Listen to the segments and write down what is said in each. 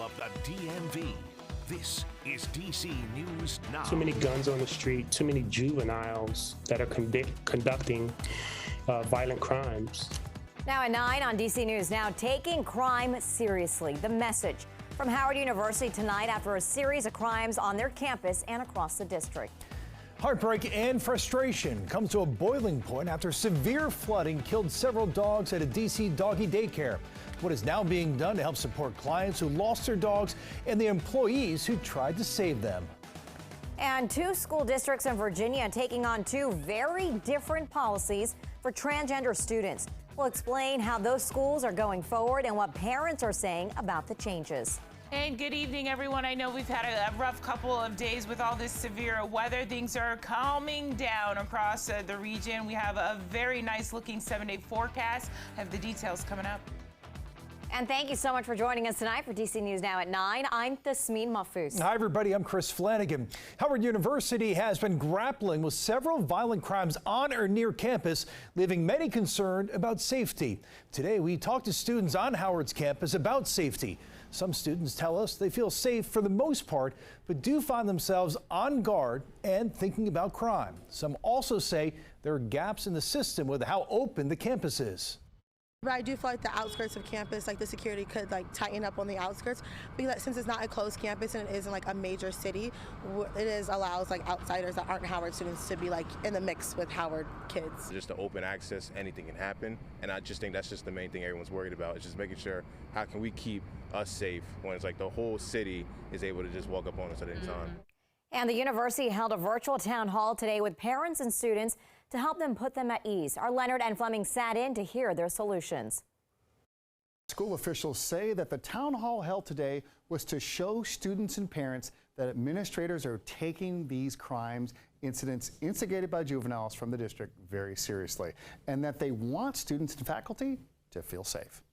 of the DMV. This is DC News Now. Too many guns on the street, too many juveniles that are conducting violent crimes. Now at 9 on DC News Now, taking crime seriously. The message from Howard University tonight after a series of crimes on their campus and across the district. Heartbreak and frustration comes to a boiling point after severe flooding killed several dogs at a DC doggy daycare. What is now being done to help support clients who lost their dogs and the employees who tried to save them? And 2 school districts in Virginia taking on 2 very different policies for transgender students. We'll explain how those schools are going forward and what parents are saying about the changes. And good evening, everyone. I know we've had a rough couple of days with all this severe weather. Things are calming down across the region. We have a very nice looking 7-day forecast. I have the details coming up. And thank you so much for joining us tonight for DC News Now at 9. I'm Tasmin Mahfouz. Hi, everybody. I'm Chris Flanagan. Howard University has been grappling with several violent crimes on or near campus, leaving many concerned about safety. Today, we talked to students on Howard's campus about safety. Some students tell us they feel safe for the most part, but do find themselves on guard and thinking about crime. Some also say there are gaps in the system with how open the campus is. But I do feel like the outskirts of campus, like the security could tighten up on the outskirts, because since it's not a closed campus and it isn't a major city, it allows outsiders that aren't Howard students to be in the mix with Howard kids. Just the open access, anything can happen, and I just think that's just the main thing everyone's worried about. It's just making sure how can we keep us safe when it's the whole city is able to just walk up on us at any time. And the university held a virtual town hall today with parents and students to help them put them at ease. Our Leonard and Fleming sat in to hear their solutions. School officials say that the town hall held today was to show students and parents that administrators are taking these incidents instigated by juveniles from the district very seriously, and that they want students and faculty to feel safe.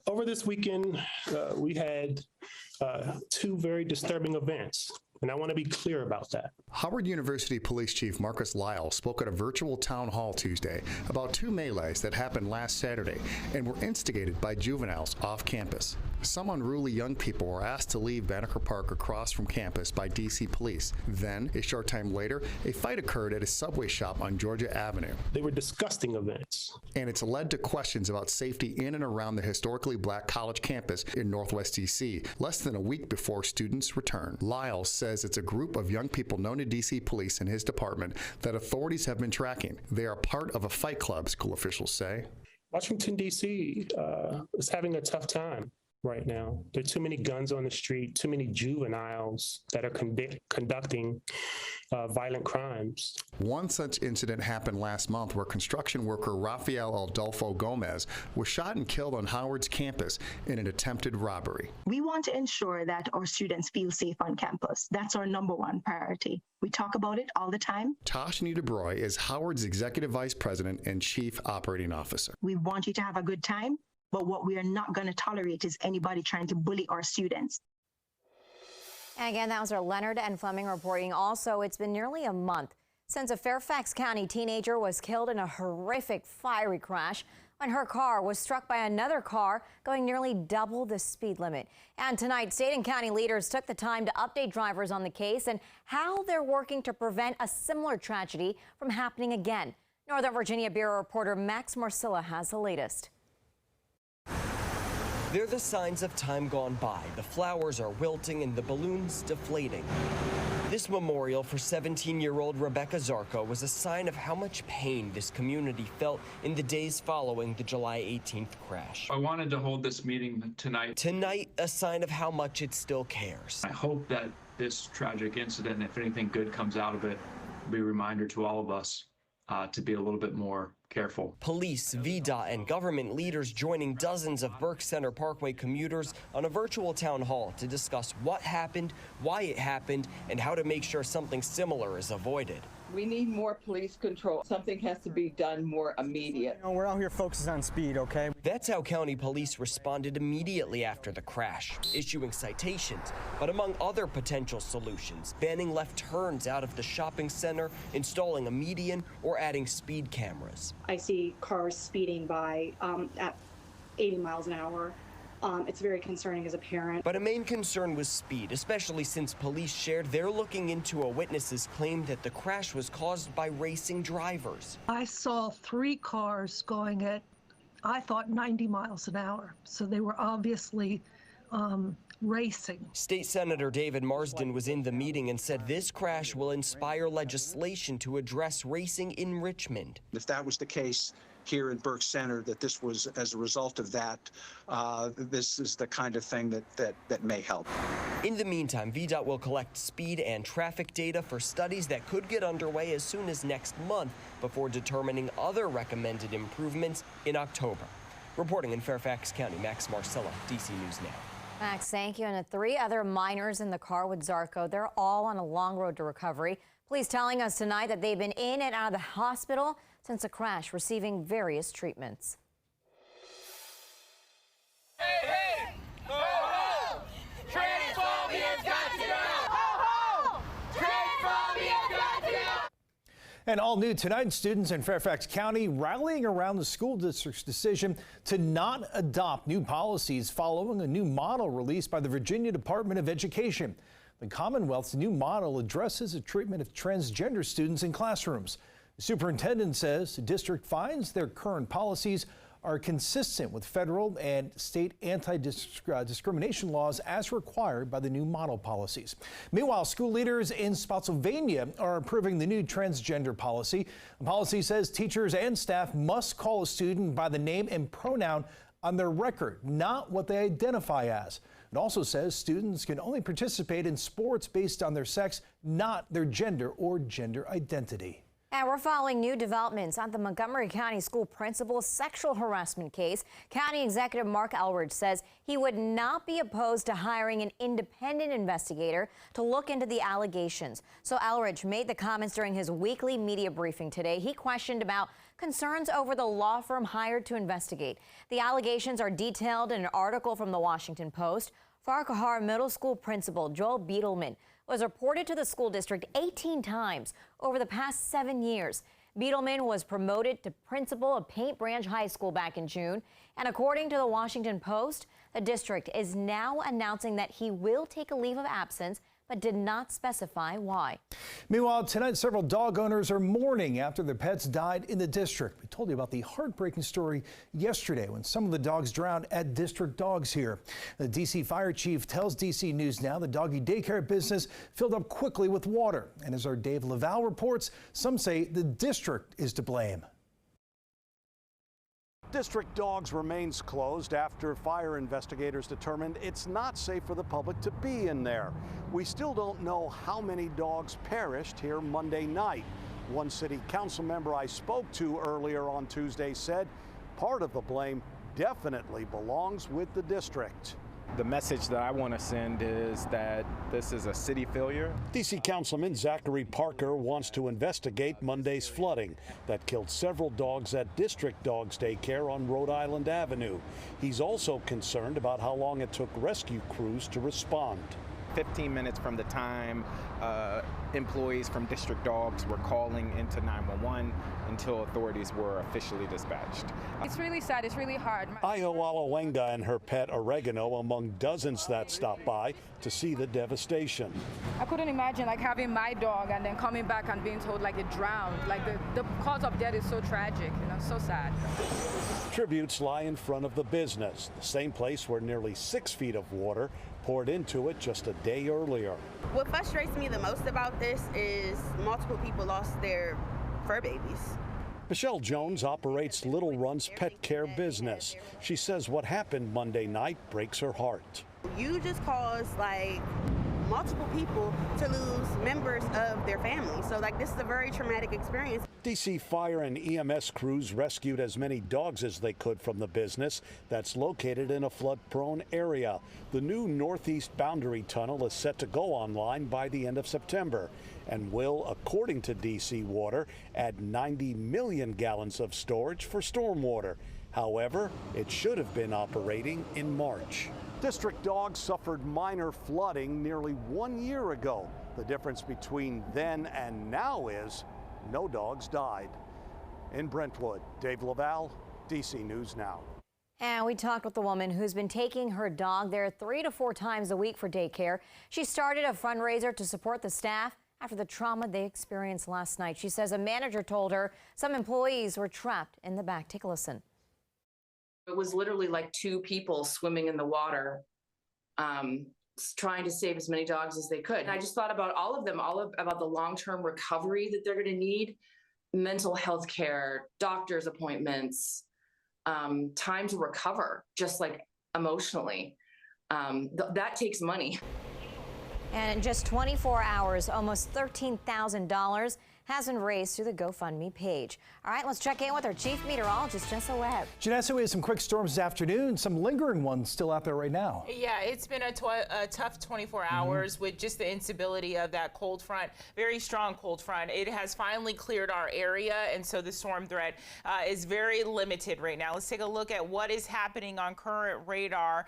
Over this weekend, we had 2 very disturbing events. And I want to be clear about that. Howard University Police Chief Marcus Lyle spoke at a virtual town hall Tuesday about 2 melees that happened last Saturday and were instigated by juveniles off campus. Some unruly young people were asked to leave Banneker Park across from campus by DC police. Then, a short time later, a fight occurred at a Subway shop on Georgia Avenue. They were disgusting events. And it's led to questions about safety in and around the historically black college campus in Northwest DC, less than a week before students return. Lyle says it's a group of young people known to DC police and his department that authorities have been tracking. They are part of a fight club, school officials say. Washington, D.C. is having a tough time right now. There are too many guns on the street, too many juveniles that are conducting violent crimes. One such incident happened last month where construction worker Rafael Adolfo Gomez was shot and killed on Howard's campus in an attempted robbery. We want to ensure that our students feel safe on campus. That's our #1 priority. We talk about it all the time. Toshni DeBroy is Howard's Executive Vice President and Chief Operating Officer. We want you to have a good time, but what we are not going to tolerate is anybody trying to bully our students. And again, that was our Leonard and Fleming reporting. Also, it's been nearly a month since a Fairfax County teenager was killed in a horrific fiery crash when her car was struck by another car going nearly double the speed limit. And tonight, state and county leaders took the time to update drivers on the case and how they're working to prevent a similar tragedy from happening again. Northern Virginia Bureau reporter Max Marcilla has the latest. They're the signs of time gone by. The flowers are wilting and the balloons deflating. This memorial for 17-year-old Rebecca Zarco was a sign of how much pain this community felt in the days following the July 18th crash. I wanted to hold this meeting tonight. Tonight, a sign of how much it still cares. I hope that this tragic incident, if anything good comes out of it, will be a reminder to all of us to be a little bit more careful. Police, VDOT, and government leaders joining dozens of Burke Center Parkway commuters on a virtual town hall to discuss what happened, why it happened, and how to make sure something similar is avoided. We need more police control. Something has to be done more immediate. We're out here focused on speed, okay? That's how county police responded immediately after the crash, issuing citations, but among other potential solutions, banning left turns out of the shopping center, installing a median, or adding speed cameras. I see cars speeding by at 80 miles an hour. It's very concerning as a parent. But a main concern was speed, especially since police shared they're looking into a witness's claim that the crash was caused by racing drivers. I saw 3 cars going at, I thought, 90 miles an hour. So they were obviously racing. State Senator David Marsden was in the meeting and said this crash will inspire legislation to address racing in Richmond. If that was the case here in Burke Center, that this was as a result of that, this is the kind of thing that may help. In the meantime, VDOT will collect speed and traffic data for studies that could get underway as soon as next month before determining other recommended improvements in October. Reporting in Fairfax County, Max Marcella, DC News Now. Max, thank you. And the 3 other minors in the car with Zarko, they're all on a long road to recovery. Police telling us tonight that they've been in and out of the hospital since the crash, receiving various treatments. Hey, hey! Ho, ho! Transphobia's got to go! Ho, ho! Transphobia's got to go! And all new tonight, students in Fairfax County rallying around the school district's decision to not adopt new policies following a new model released by the Virginia Department of Education. The Commonwealth's new model addresses the treatment of transgender students in classrooms. The superintendent says the district finds their current policies are consistent with federal and state anti-discrimination laws as required by the new model policies. Meanwhile, school leaders in Spotsylvania are approving the new transgender policy. The policy says teachers and staff must call a student by the name and pronoun on their record, not what they identify as. It also says students can only participate in sports based on their sex, not their gender or gender identity. And we're following new developments on the Montgomery County School principal's sexual harassment case. County Executive Mark Elridge says he would not be opposed to hiring an independent investigator to look into the allegations. So Elridge made the comments during his weekly media briefing today. He questioned about concerns over the law firm hired to investigate. The allegations are detailed in an article from the Washington Post. Farquhar Middle School principal Joel Beetleman was reported to the school district 18 times over the past 7 years. Beetleman was promoted to principal of Paint Branch High School back in June. And according to the Washington Post, the district is now announcing that he will take a leave of absence, but did not specify why. Meanwhile, tonight, several dog owners are mourning after their pets died in the district. We told you about the heartbreaking story yesterday when some of the dogs drowned at District Dogs here. The D.C. fire chief tells D.C. News Now the doggy daycare business filled up quickly with water. And as our Dave Laval reports, some say the district is to blame. District Dogs remains closed after fire investigators determined it's not safe for the public to be in there. We still don't know how many dogs perished here Monday night. One city council member I spoke to earlier on Tuesday said part of the blame definitely belongs with the district. The message that I want to send is that this is a city failure. D.C. Councilman Zachary Parker wants to investigate Monday's flooding that killed several dogs at District Dogs Daycare on Rhode Island Avenue. He's also concerned about how long it took rescue crews to respond. 15 minutes from the time employees from District Dogs were calling into 911 until authorities were officially dispatched. It's really sad. It's really hard. Io Alawenga and her pet Oregano among dozens that stopped by to see the devastation. I couldn't imagine like having my dog and then coming back and being told like it drowned. Like the cause of death is so tragic, so sad. Tributes lie in front of the business, the same place where nearly 6 feet of water poured into it just a day earlier. What frustrates me the most about this is multiple people lost their fur babies. Michelle Jones operates Little Run's pet care business. She says what happened Monday night breaks her heart. You just caused multiple people to lose members of their family. So this is a very traumatic experience. DC Fire and EMS crews rescued as many dogs as they could from the business that's located in a flood-prone area. The new northeast boundary tunnel is set to go online by the end of September and will, according to DC Water, add 90 million gallons of storage for stormwater. However, it should have been operating in March. District Dogs suffered minor flooding nearly 1 year ago. The difference between then and now is no dogs died. In Brentwood, Dave Laval, DC News Now. And we talked with the woman who's been taking her dog there 3 to 4 times a week for daycare. She started a fundraiser to support the staff after the trauma they experienced last night. She says a manager told her some employees were trapped in the back. Take a listen. It was literally like 2 people swimming in the water, trying to save as many dogs as they could. And I just thought about all of them, about the long-term recovery that they're going to need, mental health care, doctor's appointments, time to recover, just like emotionally. That takes money. And in just 24 hours, almost $13,000 has been raised through the GoFundMe page. All right, let's check in with our chief meteorologist, Janessa Webb. Janessa, we had some quick storms this afternoon, some lingering ones still out there right now. Yeah, it's been a tough 24 hours with just the instability of that cold front, very strong cold front. It has finally cleared our area, and so the storm threat is very limited right now. Let's take a look at what is happening on current radar.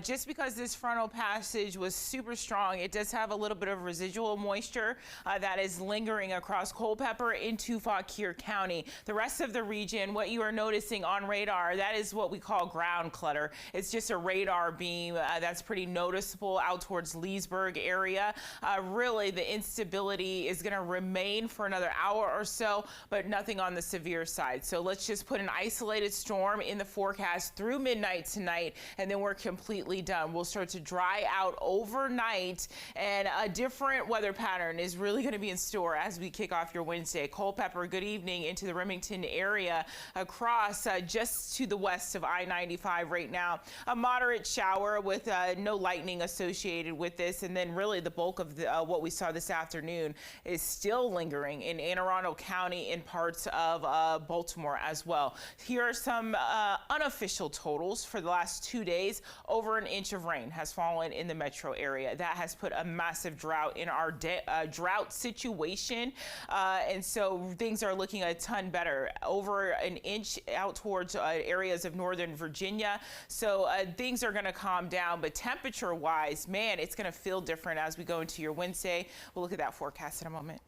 Just because this frontal passage was super strong, it does have a little bit of residual moisture that is lingering across Culpeper into Fauquier County. The rest of the region, what you are noticing on radar, that is what we call ground clutter. It's just a radar beam that's pretty noticeable out towards Leesburg area. Really, the instability is going to remain for another hour or so, but nothing on the severe side. So let's just put an isolated storm in the forecast through midnight tonight, and then we're completely done. We'll start to dry out overnight, and a different weather pattern is really going to be in store as we kick off your Wednesday. Culpeper, good evening into the Remington area across just to the west of I-95 right now. A moderate shower with no lightning associated with this, and then really the bulk of what we saw this afternoon is still lingering in Anne Arundel County and parts of Baltimore as well. Here are some unofficial totals for the last 2 days. Over 1 inch of rain has fallen in the metro area. That has put a massive drought in our drought situation. And so things are looking a ton better. Over 1 inch out towards areas of northern Virginia. So things are going to calm down, but temperature wise, man, it's going to feel different as we go into your Wednesday. We'll look at that forecast in a moment.